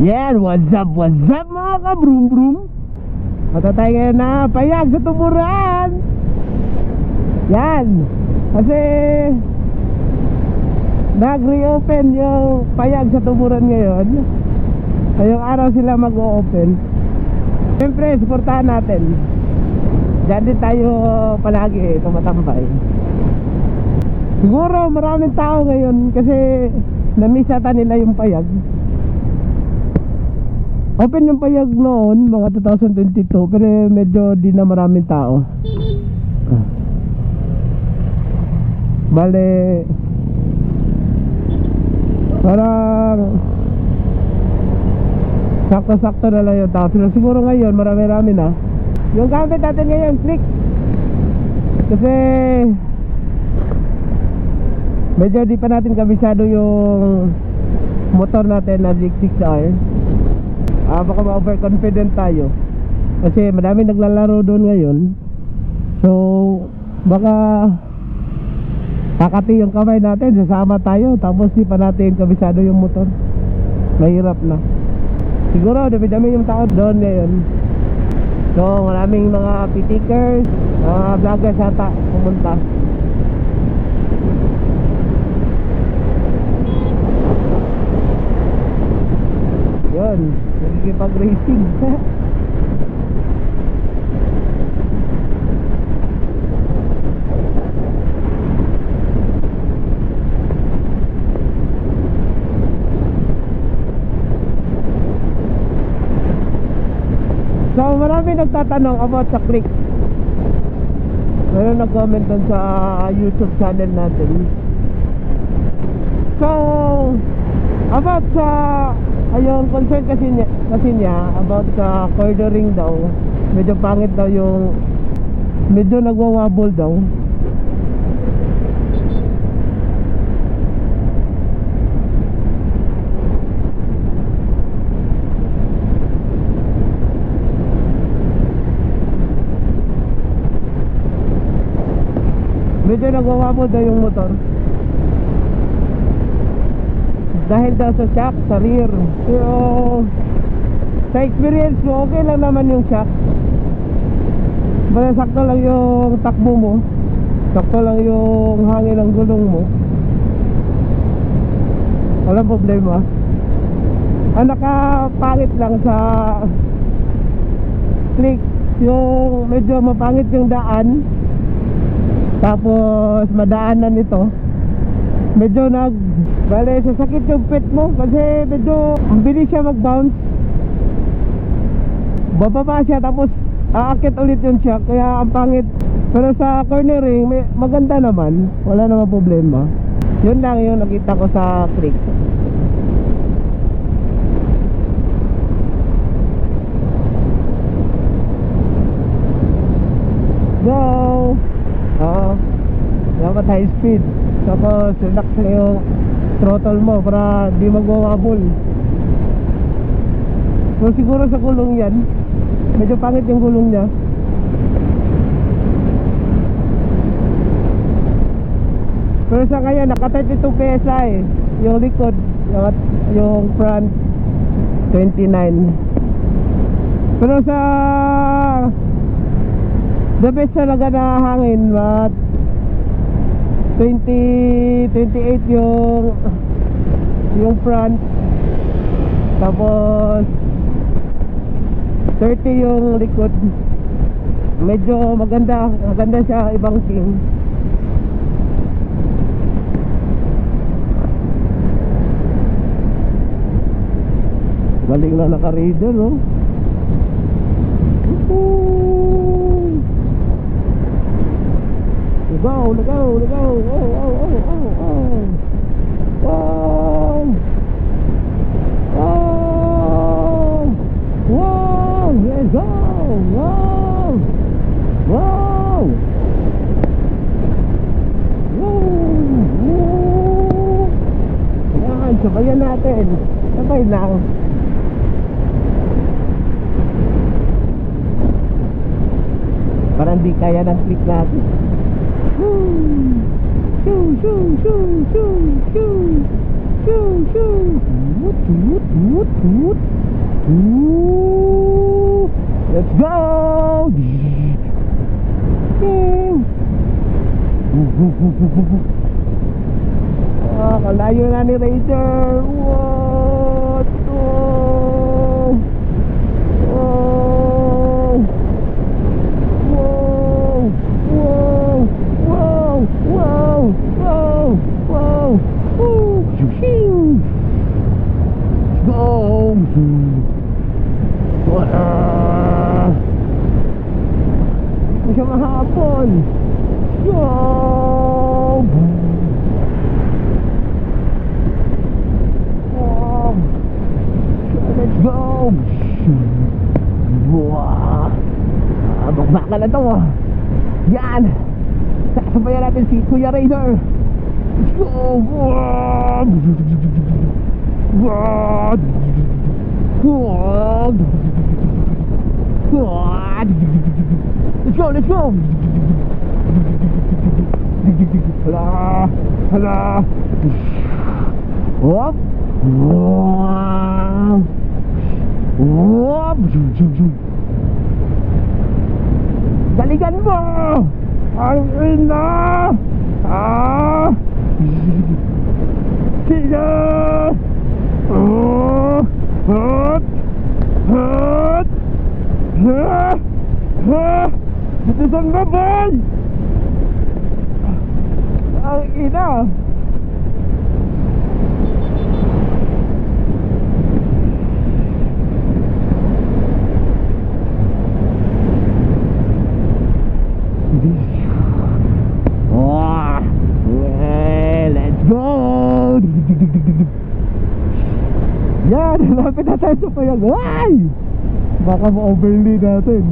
Yan, what's up mga ka-broom broom. Matatay ngayon na payag sa tuburan. Yan, kasi nag-reopen yung payag sa tuburan ngayon. Ngayong araw sila mag-o-open. Siyempre, supportahan natin. Diyan din tayo palagi tumatambay. Siguro maraming tao ngayon kasi na-miss ata nila yung payag. Open yung payag noon, mga 2022, pero medyo di na maraming tao. Bale, parang sakto-sakto na lang yung tao. Pero siguro ngayon, marami-rami na. Yung gamit natin ngayon, click. Kasi medyo di pa natin kabisado yung motor natin na G6R. Baka ma-overconfident tayo kasi madami naglalaro doon ngayon. So baka kakati yung kamay natin, sasama tayo, tapos di pa natin kabisado yung motor. Mahirap na. Siguro dami-dami yung tao doon ngayon. So maraming mga pitikers, mga vloggers ata pumunta. Yun, nagkikipag-racing. So marami nagtatanong about sa click. Meron nag-comment dun sa YouTube channel natin. So about sa ayun, concern kasi niya about sa cornering daw. Medyo pangit daw yung, medyo nagwawabol daw. Medyo nagwawabol daw yung motor dahil daw sa shock sa rear. Pero sa experience mo, okay lang naman yung shock. Basta sakto lang yung takbo mo, sakto lang yung hangin ng gulong mo, walang problema. Ang nakapangit lang sa click, yung medyo mapangit yung daan, tapos madaanan ito, medyo bale sasakit yung pit mo kasi medyo ang bilis siya mag-bounce. Bababa siya tapos aakit ulit yung shock, kaya ang pangit. Pero sa cornering maganda naman, wala naman problema. Yun lang yung nakita ko sa click. Go! Dapat high speed, tapos relax na yung throttle mo para di magwawabol. So siguro sa gulong yan, medyo pangit yung gulong niya. Pero sa kanya naka 32 PSI yung likod, yung front 29. Pero sa the best talaga na hangin, 28 yung front, tapos 30 yung likod. Medyo maganda siya, ibang team. Galing na naka-raider, no? Go, go, go. Wow. Wow, yes, go. Wow. Wow. Yan, sabayan natin. Sabay lang. Parang di kaya ng click natin. shoo, shoo, shoo, shoo, shoo, shoo. Toot, toot, toot, toot. Toot. Let's go! Ah, kalayo na ni Raider. What? Oh. Oh. Wow. Wow. Wow. Wow. Wow. Wow. Woo. Shoo. Go. Hindi siya mahapon. Go. Let's go! Wow! Bakbakan na to. Yan! Sasabayan natin si Kuya Raider. Let's go! Wow! Wow! Wow! Wow! Let's go! Let's go! Hala! Hala! Hop! Wow! Wow! Daligan mo! Ang ina! Ah! Sino? Oh! Hot! Hot! Ha! Ha! Ito saan ba, boy? Ang ina! Let's go! Yan, lapit na tayo sa payag. Ay! Baka ma-overlay natin.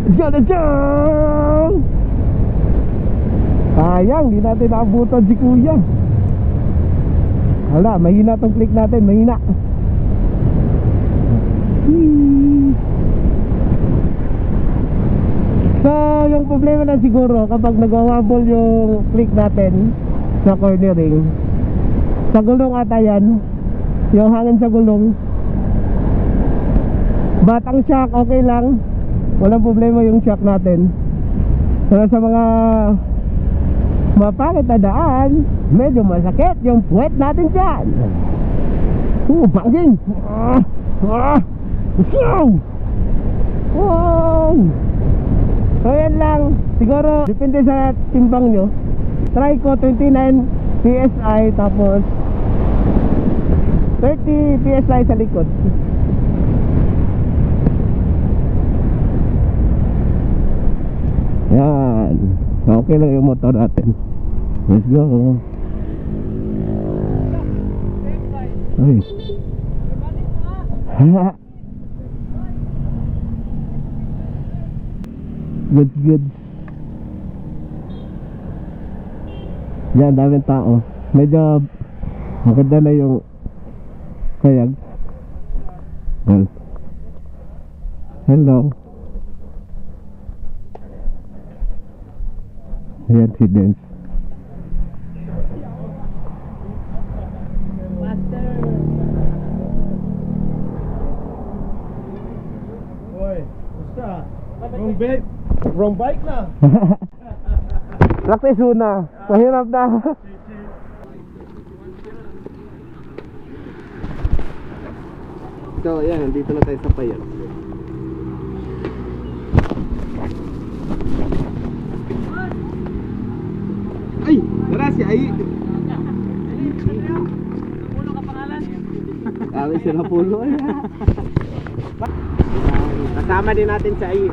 Let's go, let's go! Sayang, di natin naabutan si Kuya. Hala, mahina tong click natin, mahina. So, yung problema na siguro kapag nagwawabol yung click natin sa cornering, sa gulong ata yan, yung hangin sa gulong. But ang shock, okay lang, walang problema yung shock natin. Pero sa mga mapangit na daan, medyo masakit yung puwet natin dyan. Pangging! Wow! So yan lang, siguro depende sa timbang nyo. Try ko 29 PSI tapos 30 PSI sa likod. Yan, okay lang yung motor natin. Let's go. Ay. Good, good. Yan, daming tao. Medyo maganda na yung kayag. Well, hello. Yan si Dance. Oy, basta. Wrong bike na. Practice muna. Mahirap na. So, yan. Nandito na tayo sa Payag. Ay! Tara si Ay! Napulo ka pangalan? Kami si Napulo. Kasama din natin sa Ay.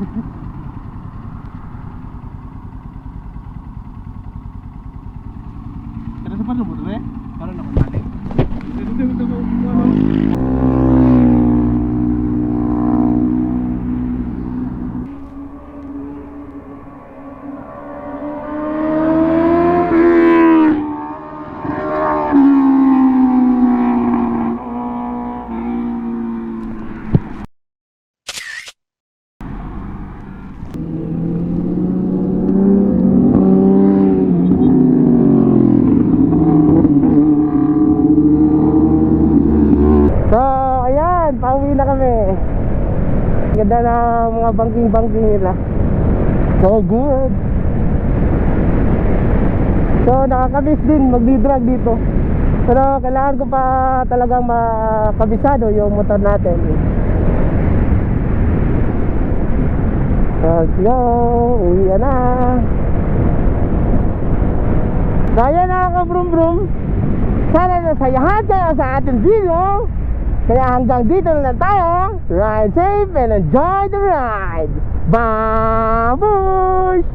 Kaya sa pano mo ito eh? Parang nakunali. Ito mo, ano? So, ayan, pauwi na kami. Ganda ng mga bangking-bangking nila. So good. So, nakakabis din magdi-drag dito. Pero kailangan ko pa talagang makabisado yung motor natin. So, let's go. Uwi na. So, ayan na ka-brum-brum. Sana nasayahan kayo sa ating video. Kaya hanggang dito na lang tayo. Ride safe and enjoy the ride. Babush!